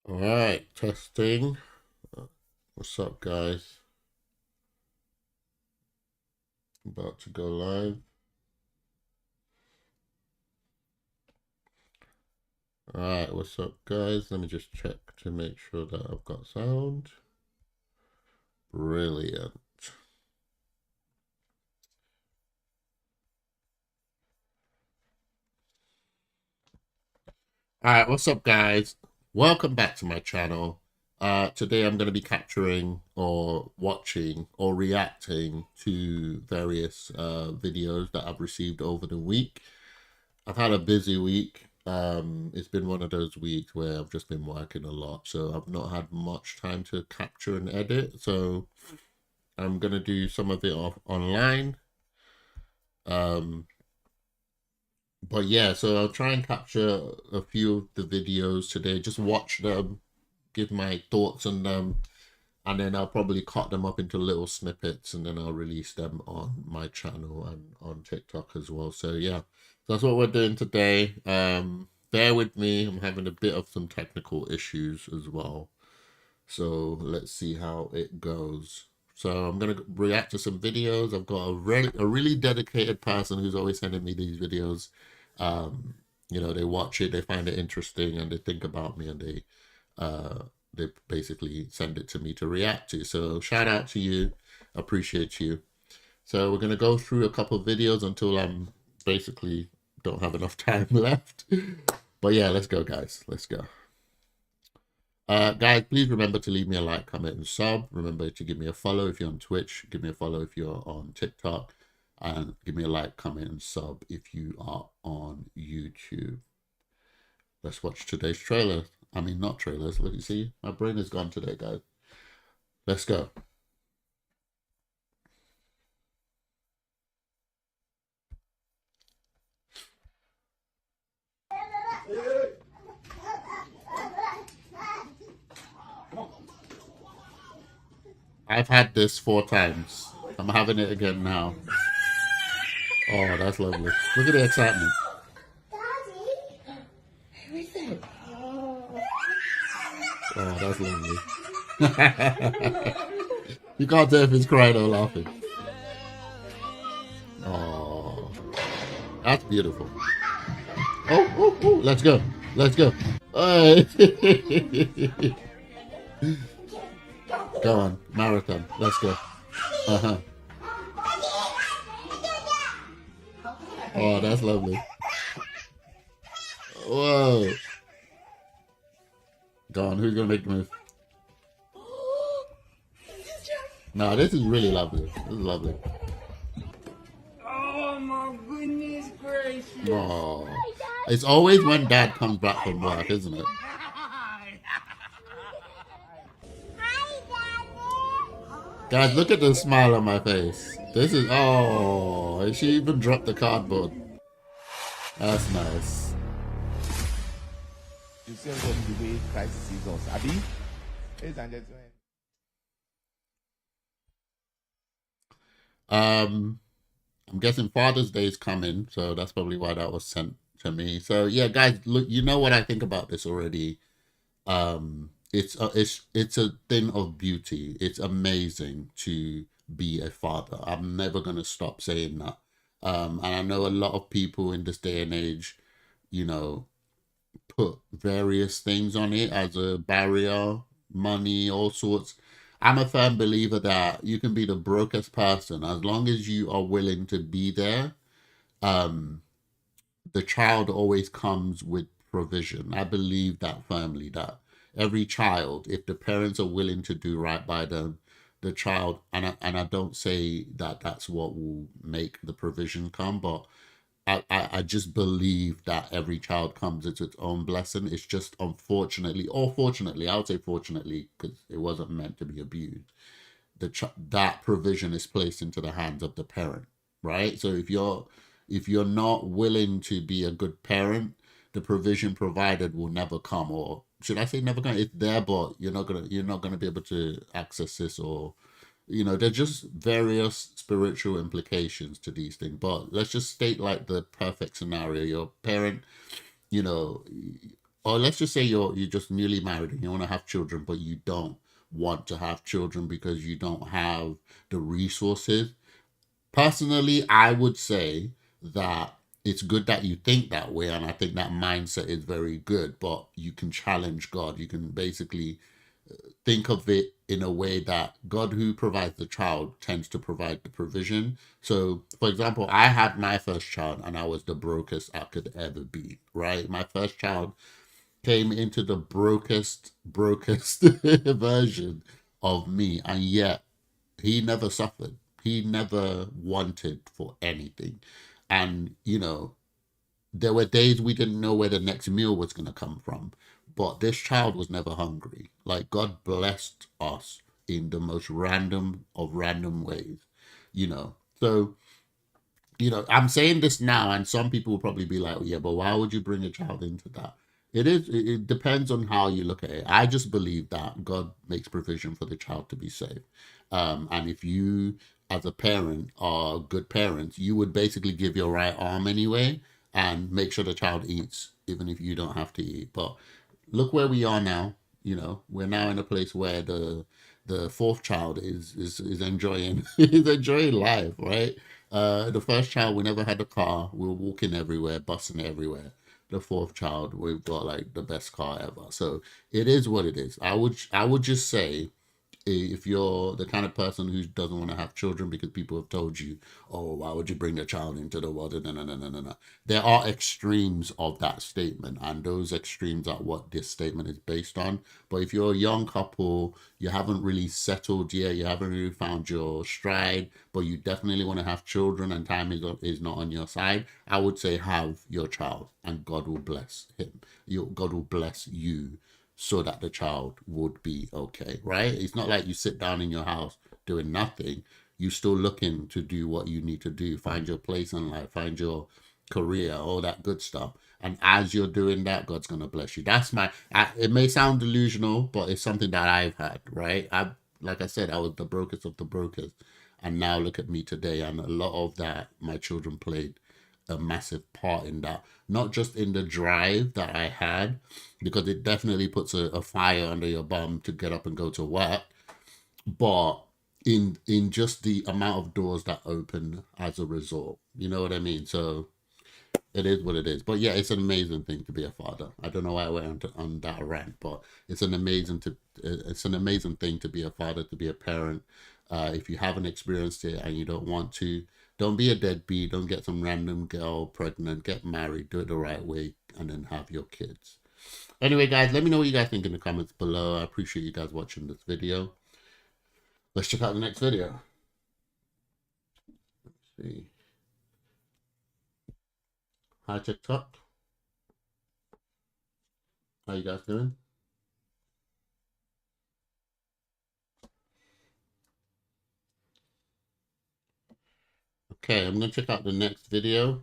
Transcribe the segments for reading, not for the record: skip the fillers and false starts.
All right, testing. What's up, guys? About to go live. All right, what's up, guys? Let me just check to make sure that I've got sound. Brilliant. All right, what's up, guys? Welcome back to my channel. Today I'm going to be capturing or watching or reacting to various videos that I've received over the week. I've had a busy week. It's been one of those weeks where I've just been working a lot, so I've not had much time to capture and edit. So I'm gonna do some of it off online. Um, but yeah, so I'll try and capture a few of the videos today. Just watch them, give my thoughts on them, and then I'll probably cut them up into little snippets, and then I'll release them on my channel and on TikTok as well. So yeah, that's what we're doing today. Bear with me, I'm having a bit of some technical issues as well, so let's see how it goes. So I'm gonna react to some videos. I've got a really dedicated person who's always sending me these videos. um they watch it, they find it interesting, and they think about me, and they basically send it to me to react to. So shout out to you, appreciate you. So we're gonna go through a couple of videos until I'm basically don't have enough time left. But yeah, let's go, guys. Let's go. Guys, please remember to leave me a like, comment, and sub. Remember to give me a follow if you're on Twitch. Give me a follow if you're on TikTok. And give me a like, comment, and sub if you are on YouTube. Let's watch today's trailer. I mean, not trailers. Let me see. My brain is gone today, guys. Let's go. I've had this 4 times. I'm having it again now. Oh, that's lovely. Look at the excitement. Oh, that's lovely. You can't tell if he's crying or laughing. Oh, that's beautiful. Oh, oh, oh, let's go. Let's go. Hey. Go on, marathon. Let's go. Uh-huh. Oh, that's lovely. Whoa. Go on, who's gonna make the move? No, this is really lovely. This is lovely. Oh my goodness gracious. Oh. It's always when dad comes back from work, isn't it? Guys, look at the smile on my face. This is, oh, she even dropped the cardboard. That's nice. You see the way Christ sees us, Abi? Ladies and gentlemen. I'm guessing Father's Day is coming, so that's probably why that was sent to me. So yeah, guys, look, you know what I think about this already. It's a thing of beauty. It's amazing to be a father. I'm never gonna stop saying that. And I know a lot of people in this day and age, you know, put various things on it as a barrier, money, all sorts. I'm a firm believer that you can be the brokest person as long as you are willing to be there. Um, the child always comes with provision. I believe that firmly, that every child, if the parents are willing to do right by them, the child, and I don't say that that's what will make the provision come, but I just believe that every child comes with its own blessing. It's just unfortunately, or fortunately, I would say fortunately, because it wasn't meant to be abused. That provision is placed into the hands of the parent, right? So if you're not willing to be a good parent, the provision provided will never come, or should I say never come? It's there, but you're not gonna be able to access this, or there's just various spiritual implications to these things. But let's just state like the perfect scenario. Your parent, you know, or let's just say you're just newly married and you want to have children, but you don't want to have children because you don't have the resources. Personally, I would say that it's good that you think that way, and I think that mindset is very good, but you can challenge God. You can basically think of it in a way that God, who provides the child, tends to provide the provision. So, for example, I had my first child and I was the brokest I could ever be, right? My first child came into the brokest version of me, and yet he never suffered. He never wanted for anything. And, there were days we didn't know where the next meal was going to come from. But this child was never hungry. Like, God blessed us in the most random of random ways, you know. So, I'm saying this now, and some people will probably be like, yeah, but why would you bring a child into that? It depends on how you look at it. I just believe that God makes provision for the child to be safe. And if you, as a parent, are good parents, you would basically give your right arm anyway and make sure the child eats, even if you don't have to eat. But look where we are now. We're now in a place where the fourth child is enjoying is enjoying life, right? The first child, we never had a car. We were walking everywhere, busing everywhere. The fourth child, we've got like the best car ever. So it is what it is. I would just say, if you're the kind of person who doesn't want to have children because people have told you, oh, why would you bring a child into the world? No, no, no, no, no, no. There are extremes of that statement, and those extremes are what this statement is based on. But if you're a young couple, you haven't really settled yet, you haven't really found your stride, but you definitely want to have children and time is not on your side, I would say have your child and God will bless him. God will bless you so that the child would be okay, right? It's not like you sit down in your house doing nothing. You're still looking to do what you need to do, find your place in life, find your career, all that good stuff. And as you're doing that, God's going to bless you. It may sound delusional, but it's something that I've had, right? Like I said, I was the brokest of the brokers. And now look at me today. And a lot of that, my children played a massive part in that, not just in the drive that I had, because it definitely puts a fire under your bum to get up and go to work, but in just the amount of doors that open as a result. You know what I mean? So it is what it is. But yeah, it's an amazing thing to be a father. I don't know why I went on that rant, but it's an amazing thing to be a father, to be a parent. If you haven't experienced it and you don't want to, don't be a deadbeat. Don't get some random girl pregnant. Get married. Do it the right way, and then have your kids. Anyway, guys, let me know what you guys think in the comments below. I appreciate you guys watching this video. Let's check out the next video. Let's see. Hi, TikTok. How you guys doing? Okay, I'm going to check out the next video.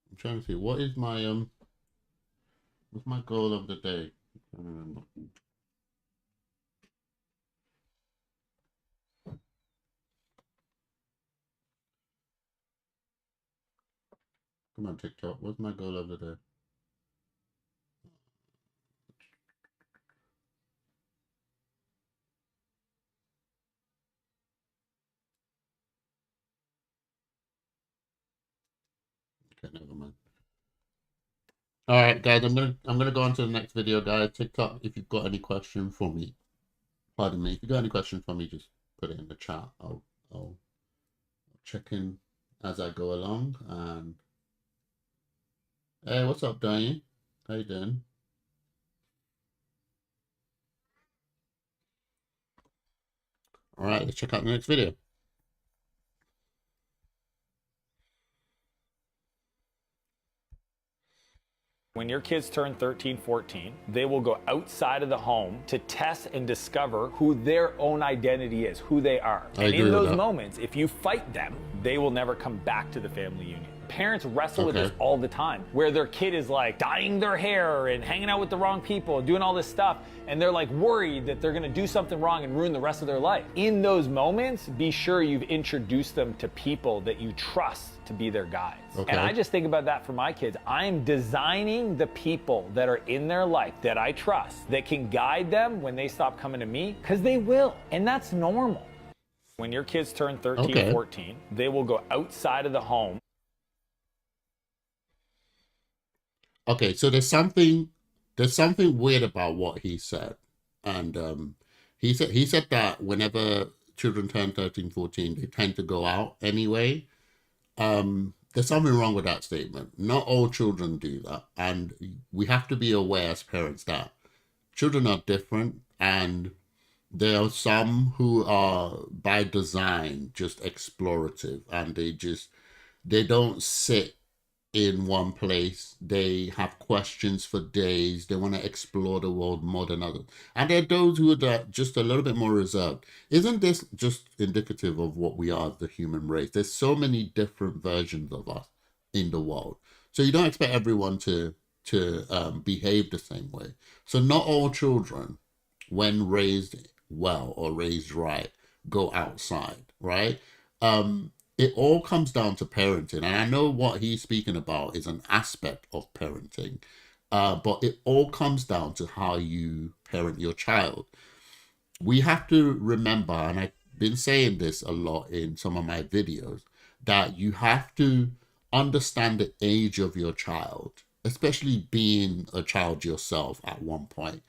I'm trying to see, what's my goal of the day? I don't remember. Come on, TikTok. What's my goal of the day? Okay, never mind. All right, guys, I'm gonna go on to the next video, guys. TikTok, if you've got any question for me, pardon me, if you've got any question for me, just put it in the chat. I'll check in as I go along. And hey, what's up, Diane? How you doing? All right, let's check out the next video. When your kids turn 13, 14, they will go outside of the home to test and discover who their own identity is, who they are. And in those moments, if you fight them, they will never come back to the family union. parents wrestle with this Okay. all the time, where their kid is like dyeing their hair and hanging out with the wrong people and doing all this stuff, and they're like worried that they're gonna do something wrong and ruin the rest of their life. In those moments, be sure you've introduced them to people that you trust to be their guides. Okay. And I just think about that for my kids. I'm designing the people that are in their life that I trust, that can guide them when they stop coming to me, because they will, and that's normal. When your kids turn 13, Okay. 14, they will go outside of the home. Okay, so there's something weird about what he said. And he said that whenever children turn 13, 14, they tend to go out anyway. There's something wrong with that statement. Not all children do that, and we have to be aware as parents that children are different, and there are some who are by design just explorative, and they don't sit in one place. They have questions for days. They want to explore the world more than others. And there are those who are just a little bit more reserved. Isn't this just indicative of what we are as the human race? There's so many different versions of us in the world. So you don't expect everyone to behave the same way. So not all children, when raised well or raised right, go outside, right? It all comes down to parenting. And I know what he's speaking about is an aspect of parenting, but it all comes down to how you parent your child. We have to remember, and I've been saying this a lot in some of my videos, that you have to understand the age of your child, especially being a child yourself at one point,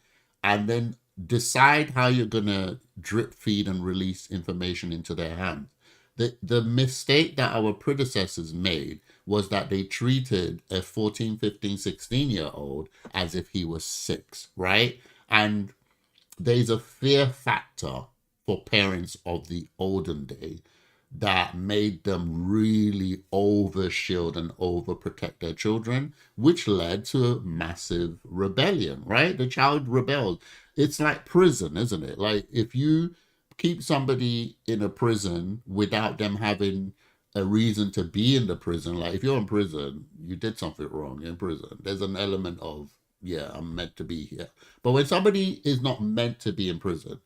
and then decide how you're going to drip feed and release information into their hands. The mistake that our predecessors made was that they treated a 14, 15, 16-year-old as if he was 6, right? And there's a fear factor for parents of the olden day that made them really overshield and overprotect their children, which led to massive rebellion, right? The child rebelled. It's like prison, isn't it? Like if you keep somebody in a prison without them having a reason to be in the prison, like if you're in prison, you did something wrong, you're in prison. There's an element of, yeah, I'm meant to be here. But when somebody is not meant to be in prison,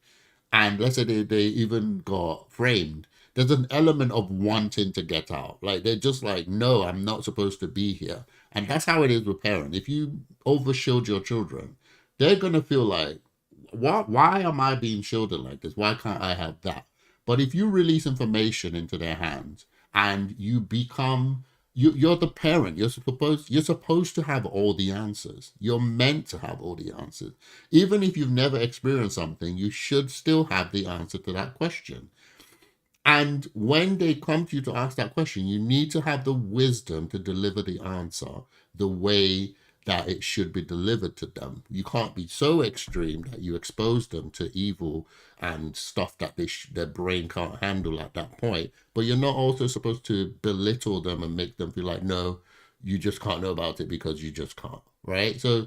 and let's say they even got framed, there's an element of wanting to get out. Like they're just like, no, I'm not supposed to be here. And that's how it is with parents. If you overshield your children, they're going to feel like, why am I being shielded like this? Why can't I have that? But if you release information into their hands and you become, you're the parent, you're supposed to have all the answers. You're meant to have all the answers. Even if you've never experienced something, you should still have the answer to that question. And when they come to you to ask that question, you need to have the wisdom to deliver the answer the way that it should be delivered to them. You can't be so extreme that you expose them to evil and stuff that their brain can't handle at that point. But you're not also supposed to belittle them and make them feel like, no, you just can't know about it because you just can't, right? So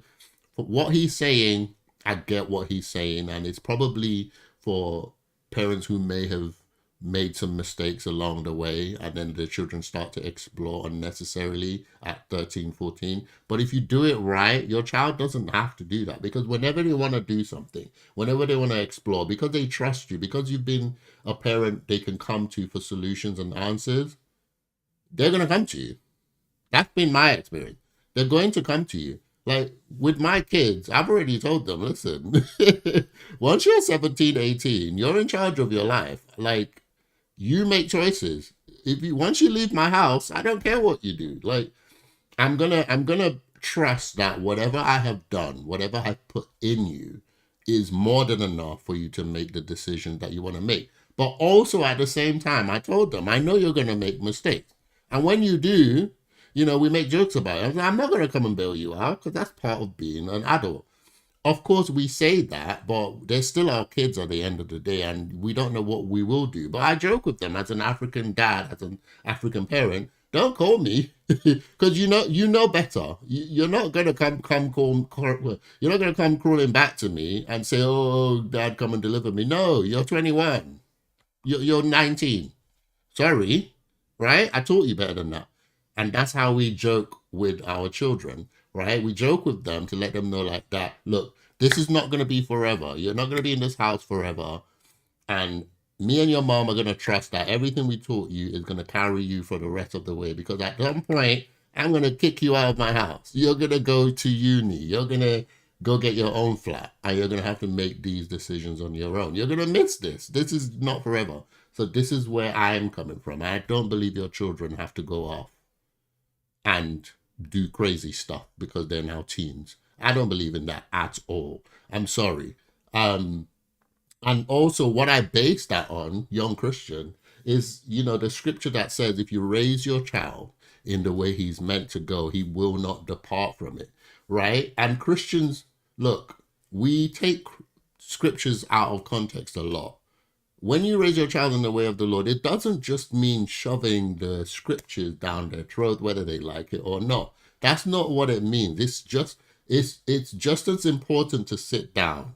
for what he's saying, I get what he's saying, and it's probably for parents who may have made some mistakes along the way, and then the children start to explore unnecessarily at 13, 14. But if you do it right, your child doesn't have to do that, because whenever they want to do something, whenever they want to explore, because they trust you, because you've been a parent they can come to for solutions and answers, they're going to come to you. That's been my experience. They're going to come to you. Like with my kids, I've already told them, listen, once you're 17, 18, you're in charge of your life. Like, you make choices. Once you leave my house, I don't care what you do. Like, I'm gonna trust that whatever I have done, whatever I've put in you, is more than enough for you to make the decision that you want to make. But also at the same time, I told them, I know you're gonna make mistakes, and when you do, we make jokes about it. I'm not gonna come and bail you out, because that's part of being an adult. Of course, we say that, but they're still our kids at the end of the day, and we don't know what we will do. But I joke with them as an African dad, as an African parent. Don't call me, because you know better. You're not gonna you're not gonna come crawling back to me and say, "Oh, Dad, come and deliver me." No, you're 21. You're 19. Sorry, right? I taught you better than that. And that's how we joke with our children, right? We joke with them to let them know like that, look, this is not going to be forever. You're not going to be in this house forever. And me and your mom are going to trust that everything we taught you is going to carry you for the rest of the way. Because at some point, I'm going to kick you out of my house. You're going to go to uni. You're going to go get your own flat. And you're going to have to make these decisions on your own. You're going to miss this. This is not forever. So this is where I'm coming from. I don't believe your children have to go off and do crazy stuff because they're now teens. I don't believe in that at all. I'm sorry. And also what I base that on, young Christian, is, the scripture that says if you raise your child in the way he's meant to go, he will not depart from it, right? And Christians, look, we take scriptures out of context a lot. When you raise your child in the way of the Lord, it doesn't just mean shoving the scriptures down their throat, whether they like it or not. That's not what it means. It's just as important to sit down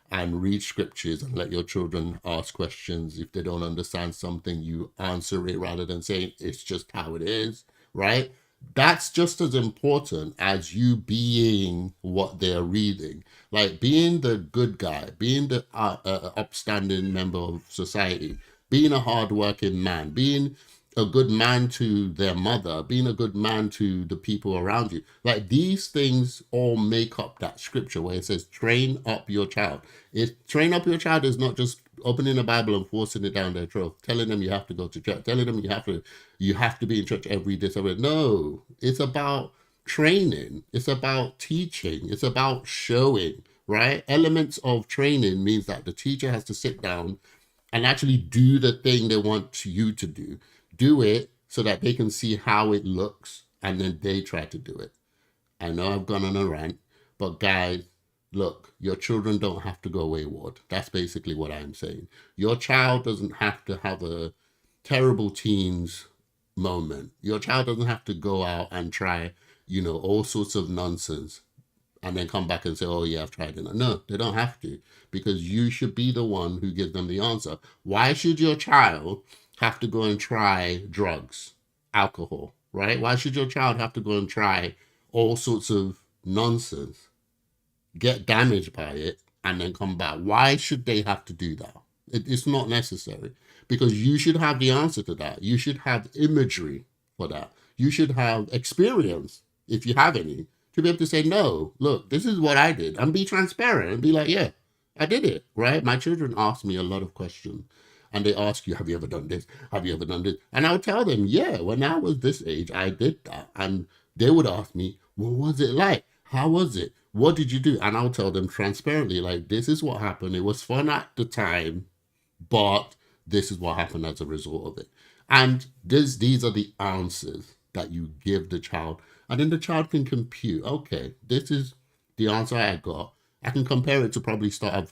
and read scriptures and let your children ask questions. If they don't understand something, you answer it rather than saying it's just how it is, right? That's just as important as you being what they're reading, like being the good guy, being the upstanding member of society, being a hardworking man, being a good man to their mother, being a good man to the people around you. Like these things all make up that scripture where it says, train up your child. Train up your child is not just opening the Bible and forcing it down their throat, telling them you have to go to church, telling them you have to be in church every day. No, it's about training. It's about teaching. It's about showing, right? Elements of training means that the teacher has to sit down and actually do the thing they want you to do. Do it so that they can see how it looks, and then they try to do it. I know I've gone on a rant, but guys, look, your children don't have to go wayward. That's basically what I'm saying. Your child doesn't have to have a terrible teens moment. Your child doesn't have to go out and try, all sorts of nonsense and then come back and say, oh yeah, I've tried it. No, they don't have to, because you should be the one who gives them the answer. Why should your child have to go and try drugs, alcohol, right? Why should your child have to go and try all sorts of nonsense, get damaged by it, and then come back? Why should they have to do that? It's not necessary, because you should have the answer to that. You should have imagery for that. You should have experience, if you have any, to be able to say, no, look, this is what I did, and be transparent and be like, yeah, I did it, right? My children ask me a lot of questions. And they ask you, have you ever done this? Have you ever done this? And I would tell them, yeah, when I was this age, I did that. And they would ask me, what was it like? How was it? What did you do? And I'll tell them transparently, like, this is what happened. It was fun at the time, but this is what happened as a result of it. And these are the answers that you give the child. And then the child can compute, okay, this is the answer I got. I can compare it to probably stuff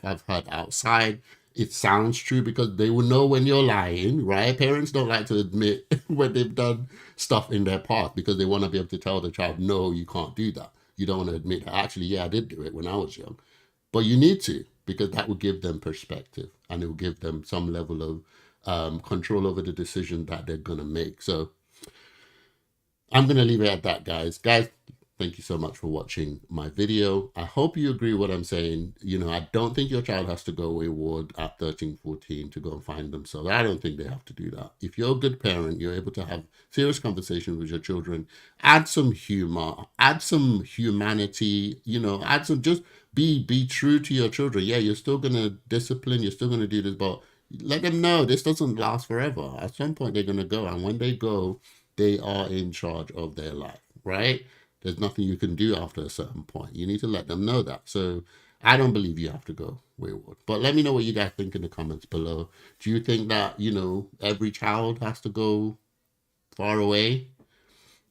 I've heard outside. It sounds true, because they will know when you're lying, right? Parents don't like to admit when they've done stuff in their past, because they want to be able to tell the child, no, you can't do that. You don't want to admit that, actually, yeah, I did do it when I was young. But you need to, because that will give them perspective, and it will give them some level of control over the decision that they're going to make. So I'm going to leave it at that, guys. Thank you so much for watching my video. I hope you agree with what I'm saying. I don't think your child has to go wayward at 13, 14 to go and find themselves. I don't think they have to do that. If you're a good parent, you're able to have serious conversations with your children, add some humor, add some humanity, just be true to your children. Yeah, you're still going to discipline, you're still going to do this, but let them know this doesn't last forever. At some point, they're going to go. And when they go, they are in charge of their life, right? There's nothing you can do after a certain point. You need to let them know that. So I don't believe you have to go wayward. But let me know what you guys think in the comments below. Do you think that, every child has to go far away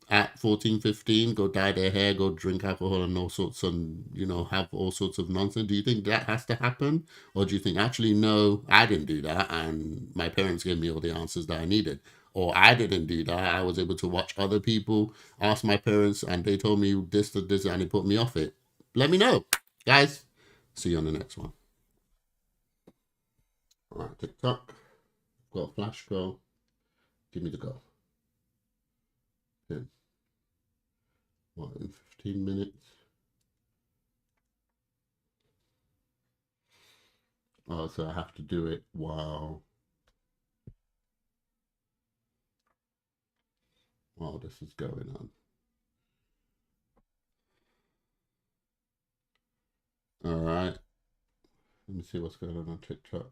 at 14, 15, go dye their hair, go drink alcohol and all sorts, and, have all sorts of nonsense? Do you think that has to happen? Or do you think, actually, no, I didn't do that, and my parents gave me all the answers that I needed? Or I didn't do that. I was able to watch other people, ask my parents, and they told me this, and it put me off it. Let me know. Guys, see you on the next one. All right, TikTok. Got a flash go. Give me the go. in, what, in 15 minutes? Oh, so I have to do it while this is going on. All right. Let me see what's going on TikTok.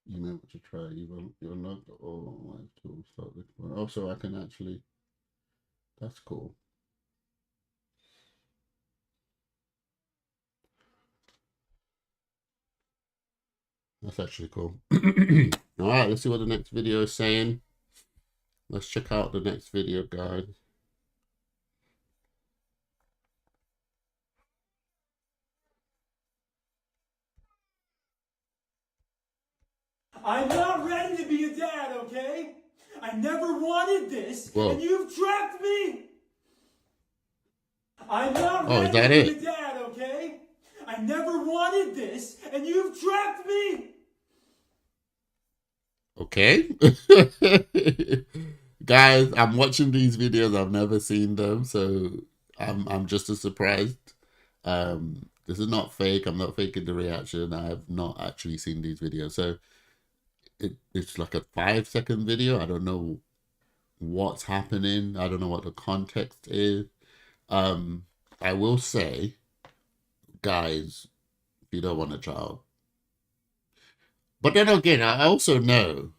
You know what to try. You're not all live tools start recording. Oh, so I can actually. That's cool. That's actually cool. All right, let's see what the next video is saying. Let's check out the next video, guys. I'm not ready to be a dad, okay? I never wanted this, Whoa. and you've trapped me! I'm not Oh, is ready that to it? be a dad, okay? I never wanted this, and you've trapped me! Okay. Guys, I'm watching these videos. I've never seen them, so I'm just as surprised. This is not fake. I'm not faking the reaction. I have not actually seen these videos. So it's like a 5-second video. I don't know what's happening. I don't know what the context is. I will say, guys, if you don't want a child. But then again, I also know,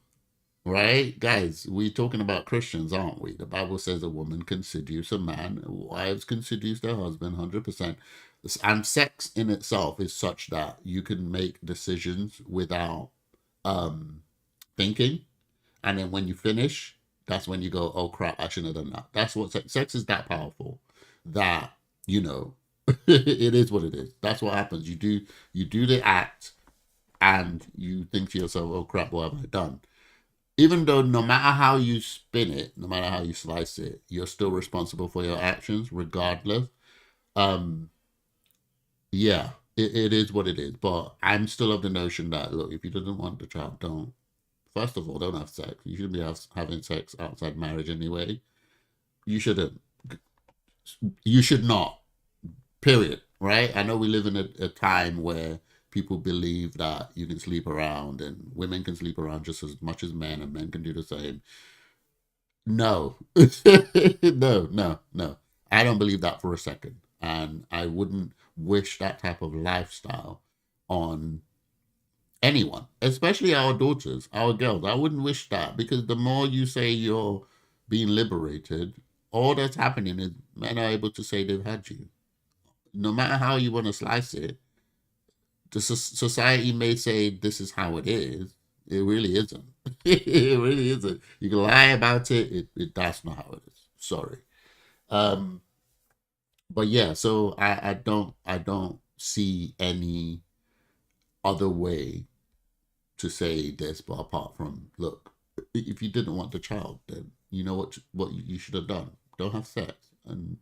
right? Guys, we're talking about Christians, aren't we? The Bible says a woman can seduce a man, wives can seduce their husband 100%. And sex in itself is such that you can make decisions without thinking. And then when you finish, that's when you go, oh crap, I shouldn't have done that. That's what sex is, that powerful that, you know, it is what it is. That's what happens. You do the act and you think to yourself, oh crap, what have I done? Even though no matter how you spin it, no matter how you slice it, you're still responsible for your actions regardless. Yeah, it is what it is. But I'm still of the notion that, look, if you didn't want the child, don't. First of all, don't have sex. You shouldn't be having sex outside marriage anyway. You shouldn't. You should not. Period. Right? I know we live in a time where people believe that you can sleep around and women can sleep around just as much as men and men can do the same. No. No. I don't believe that for a second. And I wouldn't wish that type of lifestyle on anyone, especially our daughters, our girls. I wouldn't wish that, because the more you say you're being liberated, all that's happening is men are able to say they've had you. No matter how you want to slice it, the society may say this is how it is. It really isn't. It really isn't. You can lie about it. That's not how it is. Sorry. But yeah, so I don't see any other way to say this, but apart from, look, if you didn't want the child, then you know what you should have done. Don't have sex. And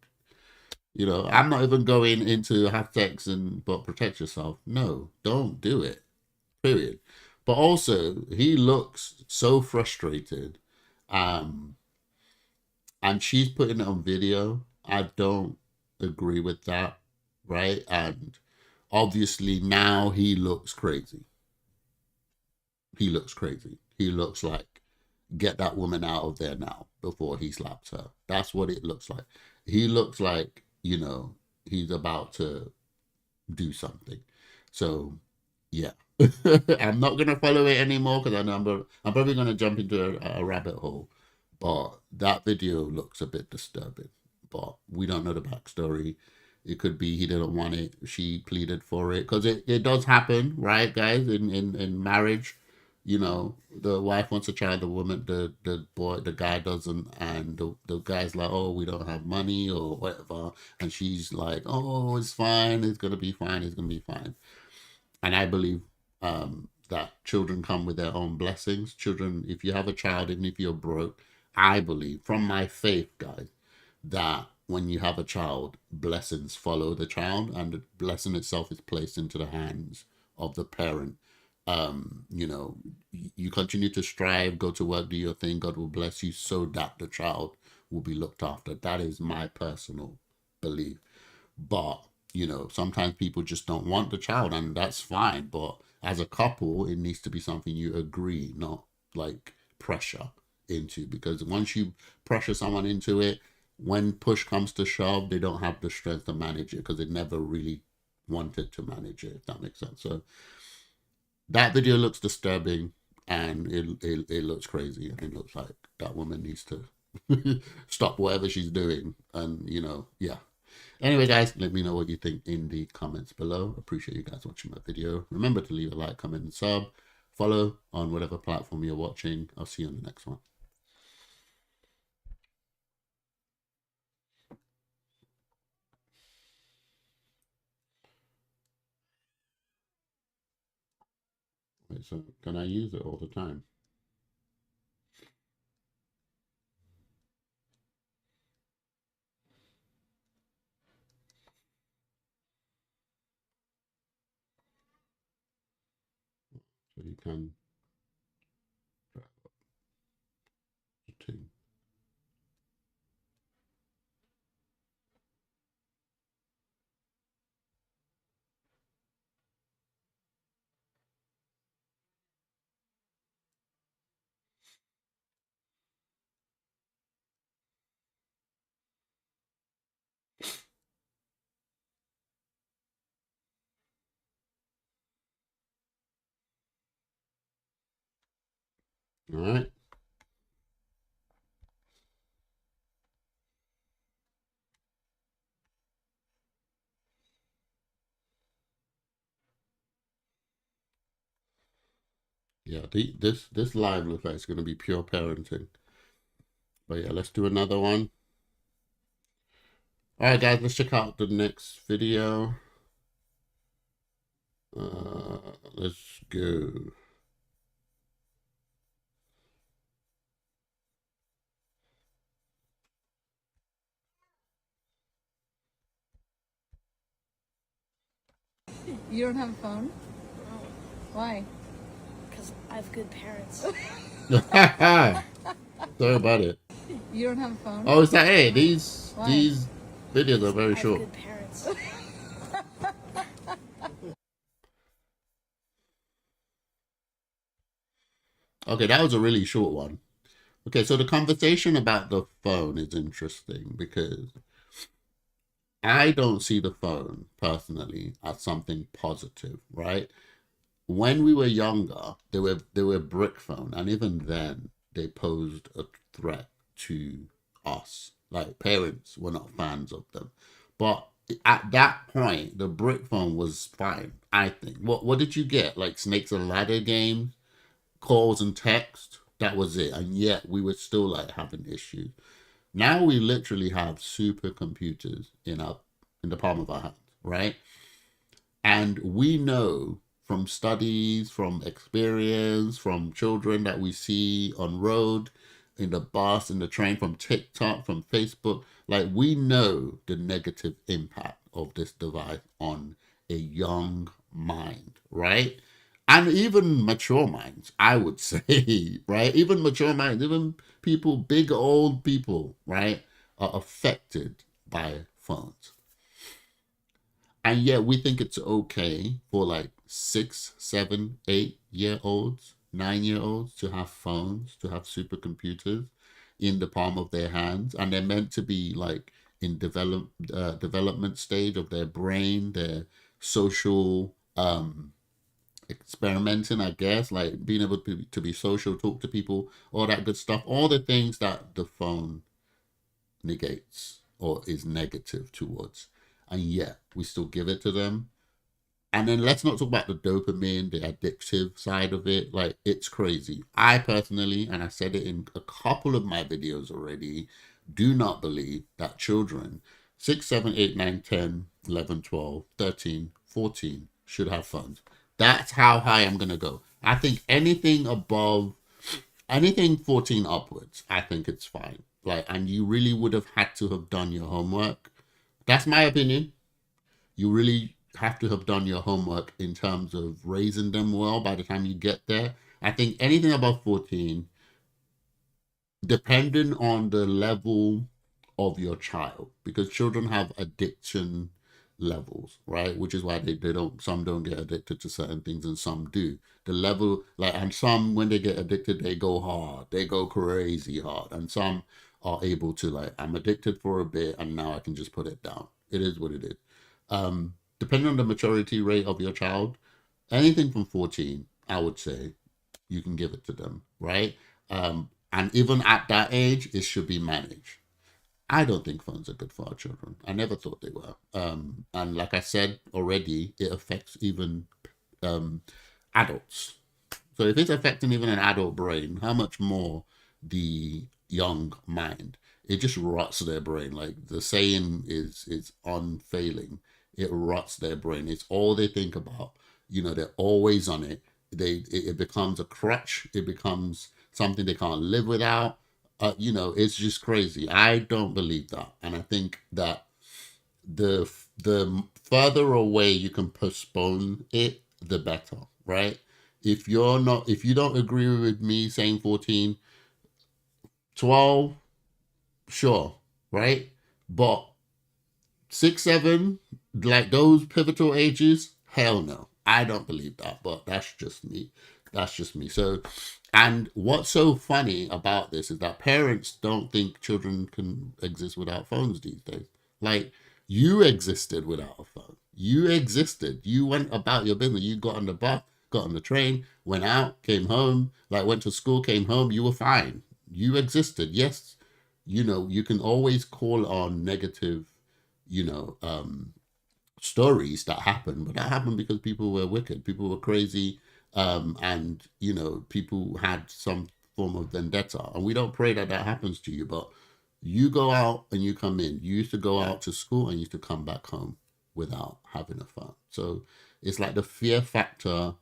you know, I'm not even going into have sex but protect yourself. No, don't do it. Period. But also, he looks so frustrated. And she's putting it on video. I don't agree with that, right? And obviously now he looks crazy. He looks crazy. He looks like, get that woman out of there now before he slaps her. That's what it looks like. He looks like, you know, he's about to do something. So, yeah. I'm not going to follow it anymore because I know I'm probably going to jump into a rabbit hole. But that video looks a bit disturbing. But we don't know the backstory. It could be he didn't want it. She pleaded for it. Because it does happen, right, guys? In marriage, you know, the wife wants a child, the guy doesn't, and the guy's like, oh, we don't have money or whatever, and she's like, oh, it's fine, it's gonna be fine, it's gonna be fine. And I believe that children come with their own blessings. Children, if you have a child, even if you're broke, I believe from my faith, guys, that when you have a child, blessings follow the child, and the blessing itself is placed into the hands of the parent. You know, you continue to strive, go to work, do your thing, God will bless you so that the child will be looked after. That is my personal belief. But, you know, sometimes people just don't want the child, and that's fine. But as a couple, it needs to be something you agree, not like pressure into, because once you pressure someone into it, when push comes to shove, they don't have the strength to manage it because they never really wanted to manage it, if that makes sense. So that video looks disturbing, and it looks crazy, and it looks like that woman needs to stop whatever she's doing. And, you know, yeah. Anyway, guys, let me know what you think in the comments below. Appreciate you guys watching my video. Remember to leave a like, comment, and sub. Follow on whatever platform you're watching. I'll see you on the next one. Wait, so can I use it all the time? So you can two. All right. Yeah, this live looks like it's going to be pure parenting. But yeah, let's do another one. All right, guys, let's check out the next video. Let's go. You don't have a phone? No, Why? because I have good parents. Sorry about it. You don't have a phone? Oh, is that it? These Why? these videos are very I have short. good parents. Okay, that was a really short one. Okay, so the conversation about the phone is interesting because I don't see the phone personally as something positive, right? When we were younger, they were brick phone, and even then they posed a threat to us. Like, parents were not fans of them. But at that point, the brick phone was fine, I think. What did you get? Like snakes and ladder games, calls and text. That was it. And yet we were still like having issues. Now we literally have supercomputers in the palm of our hands, right? And we know from studies, from experience, from children that we see on road, in the bus, in the train, from TikTok, from Facebook, like we know the negative impact of this device on a young mind, right? And even mature minds, I would say, right? Even mature minds, even people, big old people, right, are affected by phones. And yet we think it's okay for like 6, 7, 8-year-olds, 9-year-olds to have phones, to have supercomputers in the palm of their hands. And they're meant to be like in development stage of their brain, their social experimenting, I guess, like being able to be social, talk to people, all that good stuff, all the things that the phone negates or is negative towards. And yet we still give it to them. And then let's not talk about the dopamine, the addictive side of it. Like, it's crazy. I personally, and I said it in a couple of my videos already, do not believe that children 6, 7, 8, 9, 10, 11, 12, 13, 14 should have phones. That's how high I'm going to go. I think anything 14 upwards, I think it's fine. Like, and you really would have had to have done your homework. That's my opinion. You really have to have done your homework in terms of raising them well by the time you get there. I think anything above 14, depending on the level of your child, because children have addiction levels, right? Which is why they don't, some don't get addicted to certain things and some do. The level, like, and some, when they get addicted, they go hard, they go crazy hard, and some are able to, like, I'm addicted for a bit and now I can just put it down. It is what it is. Depending on the maturity rate of your child, anything from 14, I would say you can give it to them, right? And even at that age, it should be managed. I don't think phones are good for our children. I never thought they were. And like I said already, it affects even adults. So if it's affecting even an adult brain, how much more the young mind? It just rots their brain. Like the saying is unfailing. It rots their brain. It's all they think about. You know, they're always on it. It becomes a crutch. It becomes something they can't live without. You know, it's just crazy. I don't believe that. And I think that the further away you can postpone it, the better, right? If you don't agree with me saying 14, 12, sure, right? But 6, 7, like those pivotal ages, hell no. I don't believe that, but that's just me. That's just me. So, and what's so funny about this is that parents don't think children can exist without phones these days. Like, you existed without a phone. You existed. You went about your business. You got on the bus, got on the train, went out, came home, like went to school, came home. You were fine. You existed. Yes, you know, you can always call on negative, you know, stories that happen, but that happened because people were wicked, people were crazy, and you know, people had some form of vendetta, and we don't pray that that happens to you, but you go out and you come in. You used to go out to school and you used to come back home without having a phone. So it's like the fear factor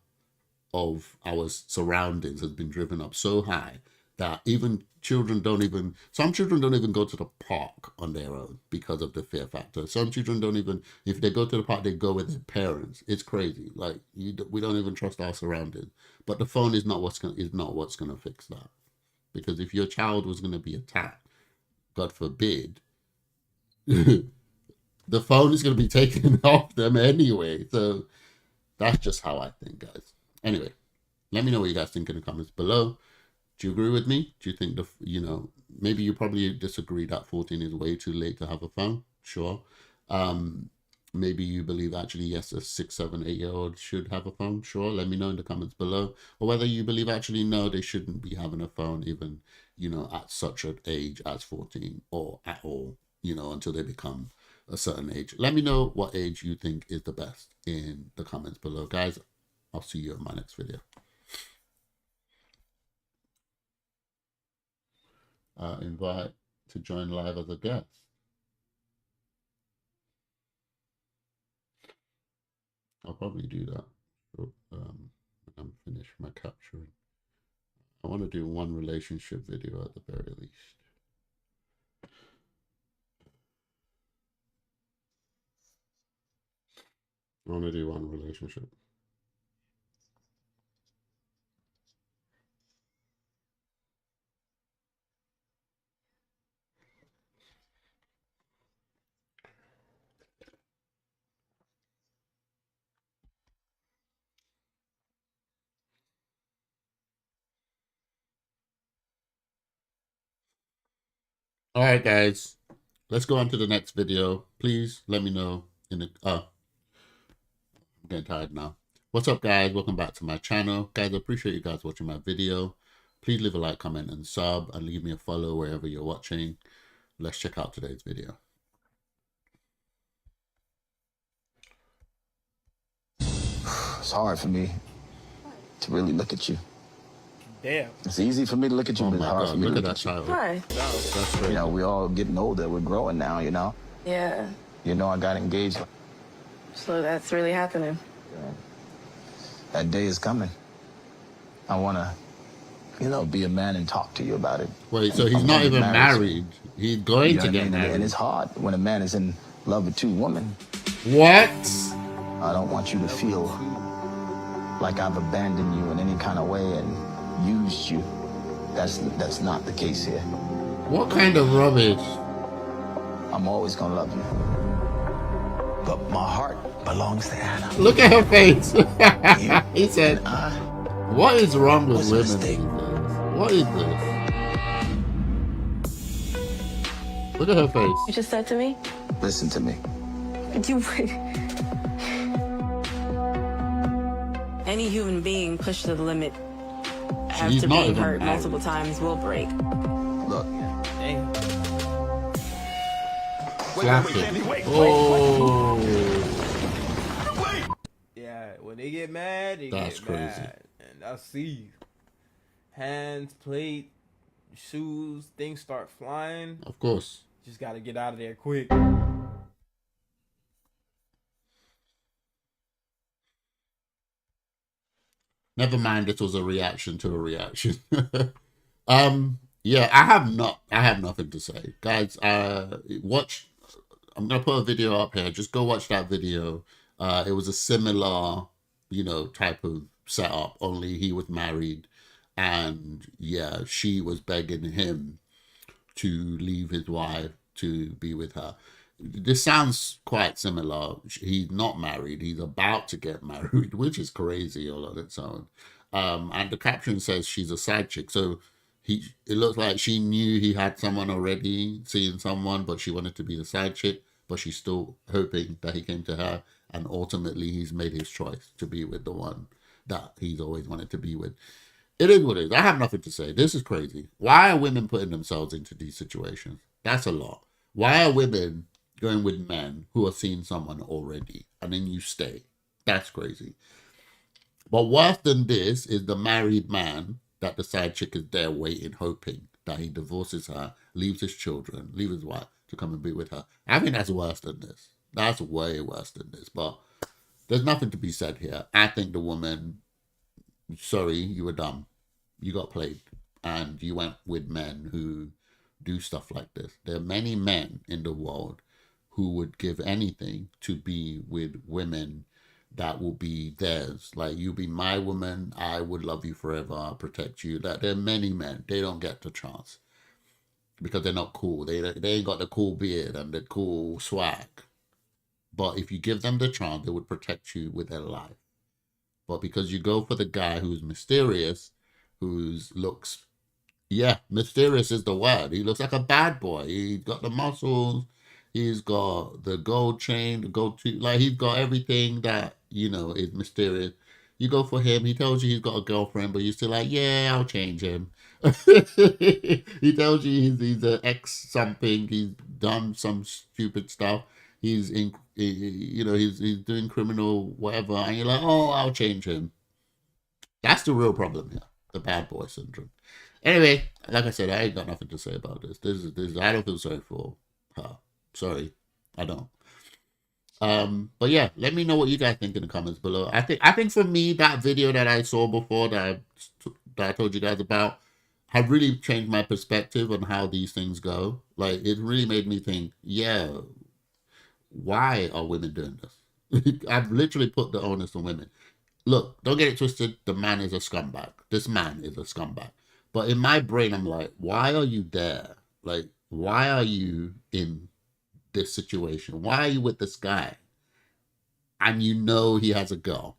of our surroundings has been driven up so high that even some children don't even go to the park on their own because of the fear factor. Some children don't even, if they go to the park, they go with their parents. It's crazy. Like, we don't even trust our surroundings. But the phone is not what's going to fix that. Because if your child was going to be attacked, God forbid, the phone is going to be taken off them anyway. So that's just how I think, guys. Anyway, let me know what you guys think in the comments below. Do you agree with me? Do you think maybe you probably disagree that 14 is way too late to have a phone? Sure. Maybe you believe actually, yes, a 6, 7, 8-year-old should have a phone. Sure. Let me know in the comments below. Or whether you believe actually, no, they shouldn't be having a phone even, at such an age as 14 or at all, until they become a certain age. Let me know what age you think is the best in the comments below. Guys, I'll see you in my next video. Invite to join live as a guest. I'll probably do that when I'm finished my capturing. I want to do one relationship video at the very least. I want to do one relationship. All right, guys, let's go on to the next video. Please let me know in the, I'm getting tired now. What's up, guys? Welcome back to my channel. Guys, I appreciate you guys watching my video. Please leave a like, comment, and sub, and leave me a follow wherever you're watching. Let's check out today's video. It's hard for me to really look at you. Damn. It's easy for me to look at you, Oh but my it's hard God, for me to look at look that at you. title. Hi. That's great. We're all getting older. We're growing now, Yeah. I got engaged. So that's really happening. That day is coming. I want to, be a man and talk to you about it. Wait, so he's I'm not gonna get even married. He's going to get married. And it's hard when a man is in love with 2 women. What? I don't want you to feel like I've abandoned you in any kind of way and used you. That's not the case here. What kind of rubbish? I'm always gonna love you. But my heart belongs to Anna. Look at her face. He said, And I what is wrong with was a women mistake. these days? What is this? Look at her face. You just said to me? Listen to me. You. Any human being pushed to the limit She's after not being even hurt married. multiple times will break. Look, Slap him. Oh, Yeah, when they get mad, they That's get crazy. mad. And I see hands, plate, shoes, things start flying. of course. Just gotta get out of there quick. Never mind, this was a reaction to a reaction. Yeah, I have nothing to say. Guys, watch, I'm gonna put a video up here. Just go watch that video. It was a similar, type of setup, only he was married, and yeah, she was begging him to leave his wife to be with her. This sounds quite similar. He's not married. He's about to get married, which is crazy all on its own. And the caption says she's a side chick. So it looks like she knew he had someone already, seeing someone, but she wanted to be the side chick, but she's still hoping that he came to her. And ultimately, he's made his choice to be with the one that he's always wanted to be with. It is what it is. I have nothing to say. This is crazy. Why are women putting themselves into these situations? That's a lot. Why are women going with men who are seeing someone already and then you stay? That's crazy. But worse than this is the married man that the side chick is there waiting, hoping that he divorces her, leaves his children, leaves his wife to come and be with her. I think that's worse than this. That's way worse than this. But there's nothing to be said here. I think the woman, sorry, you were dumb. You got played. And you went with men who do stuff like this. There are many men in the world who would give anything to be with women that will be theirs. Like, you be my woman, I would love you forever, I'll protect you. That there are many men, they don't get the chance because they're not cool. They ain't got the cool beard and the cool swag. But if you give them the chance, they would protect you with their life. But because you go for the guy who's mysterious, who's looks, yeah, mysterious is the word. He looks like a bad boy. He's got the muscles. He's got the gold chain, the gold tooth. Like, he's got everything that, is mysterious. You go for him. He tells you he's got a girlfriend, but you're still like, yeah, I'll change him. He tells you he's an ex something. He's done some stupid stuff. He's he's doing criminal whatever, and you're like, oh, I'll change him. That's the real problem here, the bad boy syndrome. Anyway, like I said, I ain't got nothing to say about this. This I don't feel sorry for her. Sorry, I don't. But yeah, let me know what you guys think in the comments below. I think for me, that video that I saw before that I told you guys about had really changed my perspective on how these things go. Like, it really made me think, yeah, why are women doing this? I've literally put the onus on women. Look, don't get it twisted. The man is a scumbag. This man is a scumbag. But in my brain, I'm like, why are you there? Like, why are you in this situation? Why are you with this guy? And he has a girl.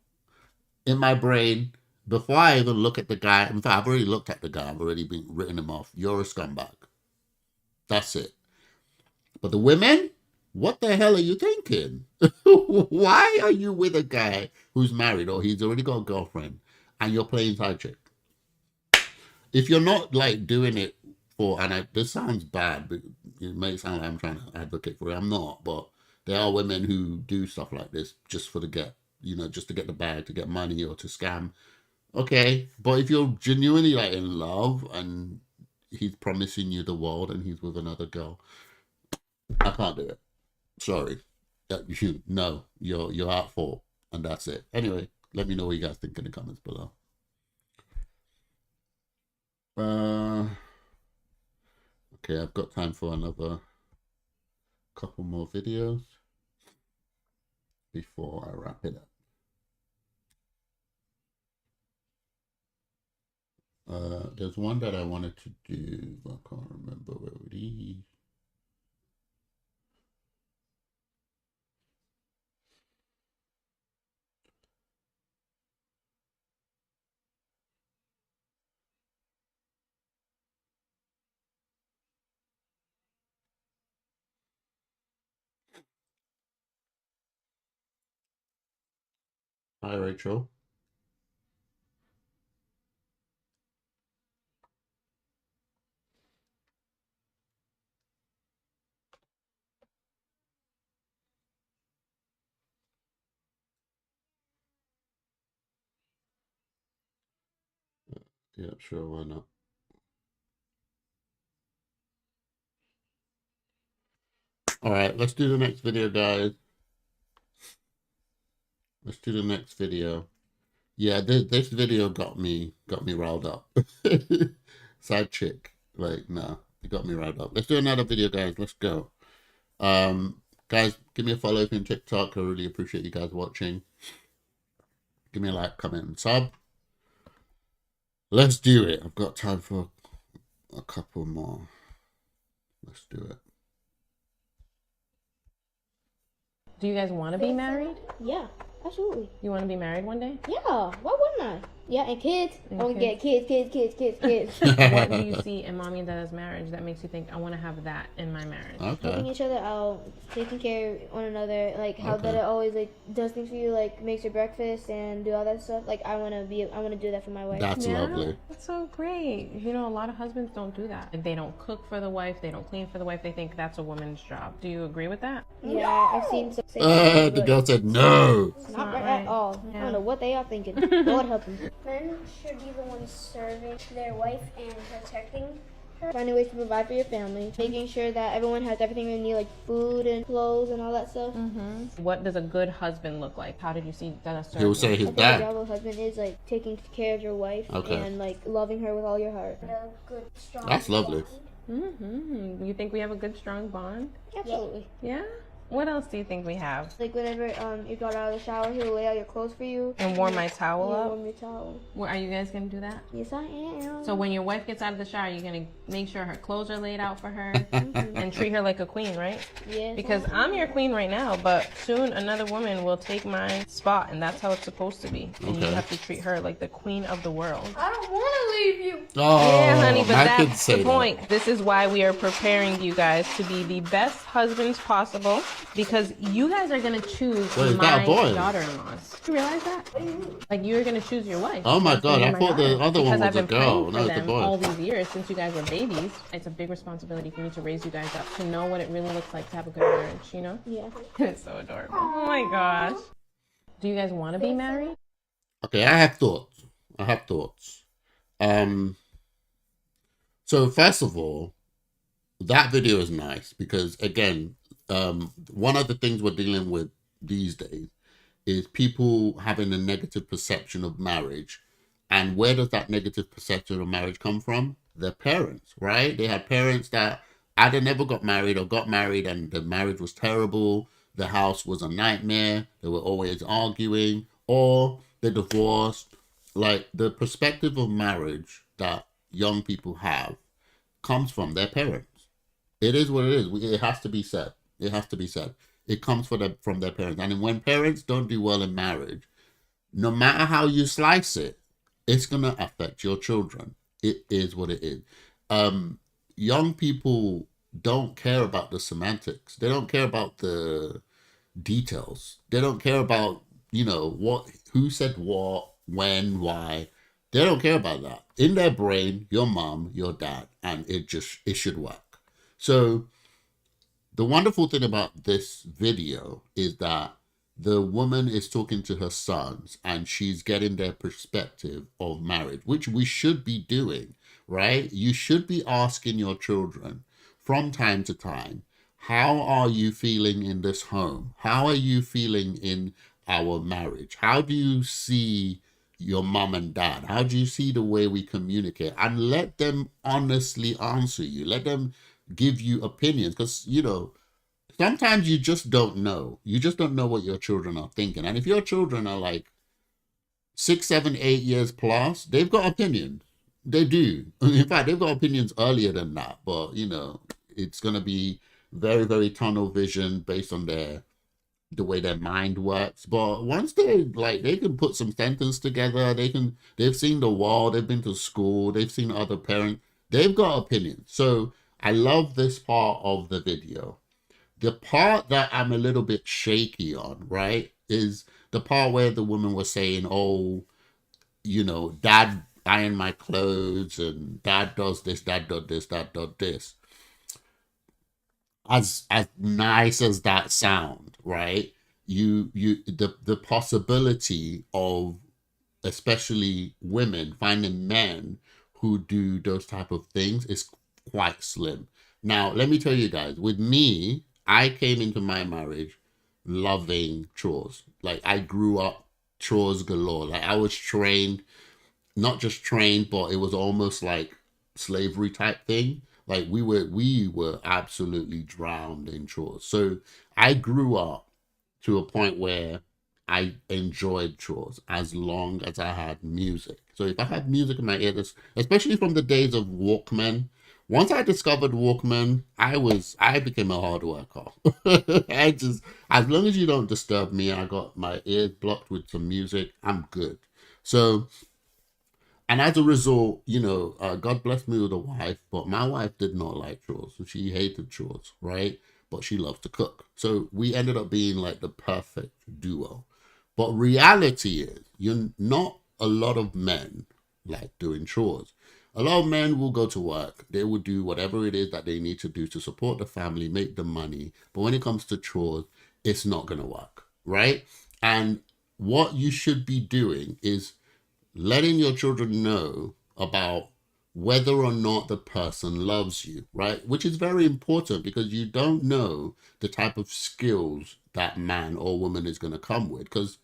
In my brain, before I even look at the guy, in fact, I've already looked at the guy. I've already been written him off. You're a scumbag. That's it. But the women, what the hell are you thinking? Why are you with a guy who's married or he's already got a girlfriend and you're playing side chick? If you're not like doing it for, and this sounds bad, but it may sound like I'm trying to advocate for it. I'm not, but there are women who do stuff like this just for just to get the bag, to get money or to scam. Okay, but if you're genuinely like in love and he's promising you the world and he's with another girl, I can't do it. Sorry. You're out for, and that's it. Anyway, let me know what you guys think in the comments below. Okay, I've got time for another couple more videos before I wrap it up. There's one that I wanted to do, but I can't remember where it is. Hi, Rachel. Yeah, sure, why not? All right, let's do the next video, guys. Let's do the next video. Yeah, this video got me riled up. Side chick, like, no, it got me riled up. Let's do another video, guys. Let's go. Guys, give me a follow on TikTok. I really appreciate you guys watching. Give me a like, comment, and sub. Let's do it. I've got time for a couple more. Let's do it. Do you guys want to be married? Yeah, absolutely. You want to be married one day? Yeah, why wouldn't I? Yeah, and kids. And I want to get kids. What do you see in mommy and dad's marriage that makes you think I want to have that in my marriage? Helping each other out, taking care of one another, like how that it always like does things for you, like makes your breakfast and do all that stuff. Like I want to do that for my wife. That's lovely. That's so great. You know, a lot of husbands don't do that. They don't cook for the wife. They don't clean for the wife. They think that's a woman's job. Do you agree with that? Yeah, I've seen some. The girl said no. It's not right at all. Yeah. I don't know what they are thinking. Lord help them. Men should be the ones serving their wife and protecting her. Finding ways to provide for your family, making sure that everyone has everything they need, like food and clothes and all that stuff. What does a good husband look like? How did you see that? He will say his I think a dad. job of a husband is like taking care of your wife and like loving her with all your heart. A good, strong That's lovely. bond. You think we have a good, strong bond? Absolutely. Yeah? What else do you think we have? Like whenever you got out of the shower, he'll lay out your clothes for you. And warm my towel Yeah, up? warm your towel. Are you guys going to do that? Yes, I am. So when your wife gets out of the shower, you're going to make sure her clothes are laid out for her and treat her like a queen, right? Yes. Because I'm your queen right now, but soon another woman will take my spot, and that's how it's supposed to be. And you have to treat her like the queen of the world. I don't want to leave you. Oh, Yeah, honey, but I could that's say the point. This is why we are preparing you guys to be the best husbands possible, because you guys are going to choose Wait, is my that a boy? daughter-in-laws. You realize that? Like, you're going to choose your wife. Oh my That's gonna God, be I my thought the daughter. other one Because was I've a been girl. praying No, for it's a them boy. all these years since you guys were babies. It's a big responsibility for me to raise you guys up, to know what it really looks like to have a good marriage, you know? Yeah. It's so adorable. Oh my gosh. Do you guys want to be married? Okay, I have thoughts. So first of all, that video is nice because again, one of the things we're dealing with these days is people having a negative perception of marriage. And where does that negative perception of marriage come from? Their parents, right? They had parents that either never got married or got married and the marriage was terrible. The house was a nightmare. They were always arguing, or they divorced. Like the perspective of marriage that young people have comes from their parents. It is what it is. It has to be said. It comes from their parents. And when parents don't do well in marriage, no matter how you slice it, it's going to affect your children. It is what it is. Young people don't care about the semantics. They don't care about the details. They don't care about, who said what, when, why. They don't care about that. In their brain, your mom, your dad, and it should work. So the wonderful thing about this video is that the woman is talking to her sons and she's getting their perspective of marriage, which we should be doing, right? You should be asking your children from time to time, how are you feeling in this home? How are you feeling in our marriage? How do you see your mom and dad? How do you see the way we communicate? And let them honestly answer you. Let them give you opinions, because, you know, sometimes you just don't know. You just don't know what your children are thinking. And if your children are like 6, 7, 8 years plus, they've got opinions. They do. In fact, they've got opinions earlier than that. But, you know, it's going to be very, very tunnel vision based on the way their mind works. But once they can put some sentence together, they've seen the world, they've been to school, they've seen other parents, they've got opinions. So I love this part of the video. The part that I'm a little bit shaky on, right, is the part where the woman was saying, oh, you know, dad iron my clothes and dad does this, dad does this, dad does this. As nice as that sound, right? The possibility of especially women finding men who do those type of things is quite slim. Now, let me tell you guys, with me, I came into my marriage loving chores. Like, I grew up chores galore. Like, I was trained, not just trained, but it was almost like slavery type thing. Like, we were absolutely drowned in chores. So I grew up to a point where I enjoyed chores as long as I had music. So if I had music in my ears, especially from the days of Walkman, once I discovered Walkman, I became a hard worker. As long as you don't disturb me, I got my ears blocked with some music, I'm good. So, and as a result, you know, God bless me with a wife, but my wife did not like chores. She hated chores, right? But she loved to cook. So we ended up being like the perfect duo. But reality is, not a lot of men like doing chores. A lot of men will go to work. They will do whatever it is that they need to do to support the family, make the money. But when it comes to chores, it's not going to work, right? And what you should be doing is letting your children know about whether or not the person loves you, right? Which is very important, because you don't know the type of skills that man or woman is going to come with, because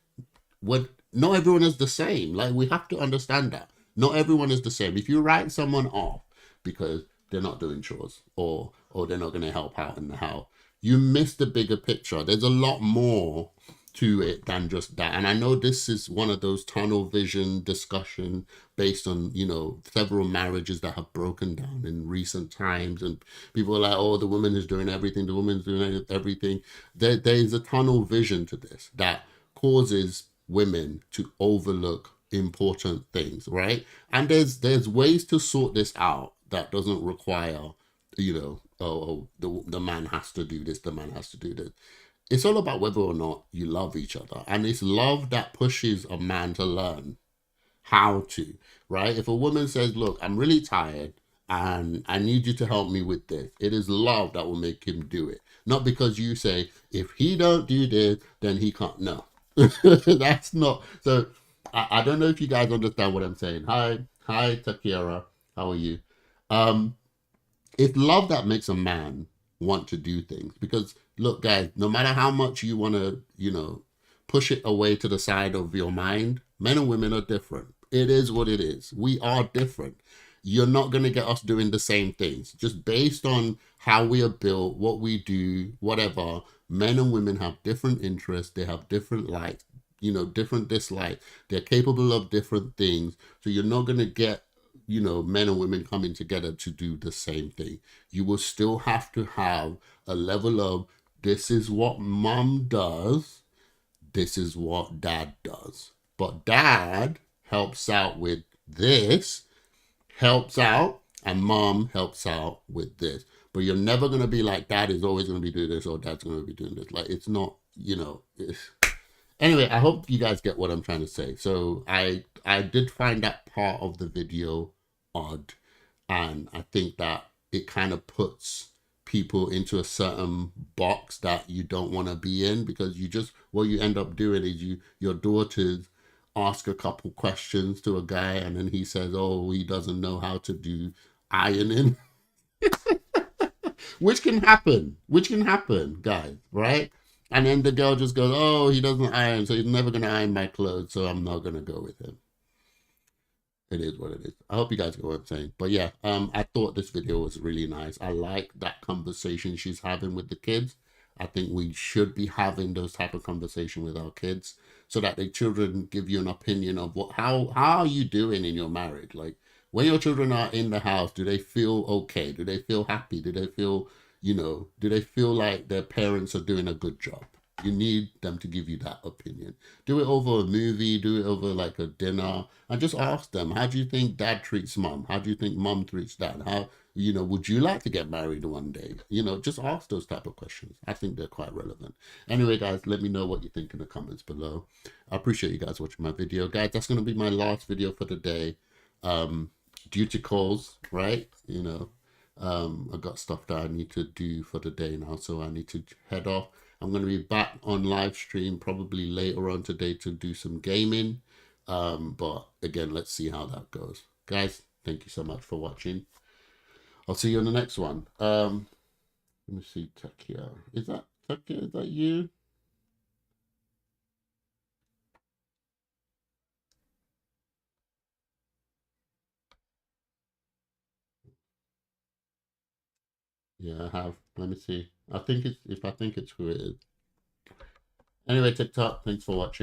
not everyone is the same. Like, we have to understand that. Not everyone is the same. If you write someone off because they're not doing chores or they're not going to help out in the house, you miss the bigger picture. There's a lot more to it than just that. And I know this is one of those tunnel vision discussion based on, you know, several marriages that have broken down in recent times, and people are like, oh, the woman is doing everything, the woman's doing everything. There is a tunnel vision to this that causes women to overlook important things, right? And there's ways to sort this out that doesn't require, you know, oh, the man has to do this, the man has to do this. It's all about whether or not you love each other. And it's love that pushes a man to learn how to, right? If a woman says, look, I'm really tired and I need you to help me with this, it is love that will make him do it. Not because you say, if he don't do this, then he can't. No, that's not. So I don't know if you guys understand what I'm saying. Hi, Takira. How are you? It's love that makes a man want to do things. Because look, guys, no matter how much you want to, you know, push it away to the side of your mind, men and women are different. It is what it is. We are different. You're not going to get us doing the same things. Just based on how we are built, what we do, whatever, men and women have different interests. They have different likes, you know, different dislikes. They're capable of different things. So you're not going to get, you know, men and women coming together to do the same thing. You will still have to have a level of, this is what mom does, this is what dad does. But dad helps out with this, helps out, and mom helps out with this. But you're never going to be like, dad is always going to be doing this or dad's going to be doing this. Like, it's not, you know. Anyway, I hope you guys get what I'm trying to say. So I did find that part of the video odd. And I think that it kind of puts people into a certain box that you don't want to be in, because you just, what you end up doing is your daughters ask a couple questions to a guy and then he says, oh, he doesn't know how to do ironing. which can happen, guys, right? And then the girl just goes, oh, he doesn't iron, so he's never going to iron my clothes, so I'm not going to go with him. it is what it is. I hope you guys get what I'm saying. But yeah, I thought this video was really nice. I like that conversation she's having with the kids. I think we should be having those type of conversation with our kids so that the children give you an opinion of how are you doing in your marriage? Like, when your children are in the house, do they feel okay? Do they feel happy? Do they feel, do they feel like their parents are doing a good job? You need them to give you that opinion. Do it over a movie, do it over like a dinner, and just ask them, how do you think dad treats mom? How do you think mom treats dad? How, would you like to get married one day? Just ask those type of questions. I think they're quite relevant. Anyway, guys, let me know what you think in the comments below. I appreciate you guys watching my video. Guys, that's going to be my last video for the day. Due to calls, right? I got stuff that I need to do for the day now, so I need to head off. I'm going to be back on live stream probably later on today to do some gaming. But again, let's see how that goes. Guys, thank you so much for watching. I'll see you on the next one. Let me see, Takia. Is that Takia? Is that you? Yeah, I have. Let me see. I think it's who it is. Anyway, TikTok, thanks for watching.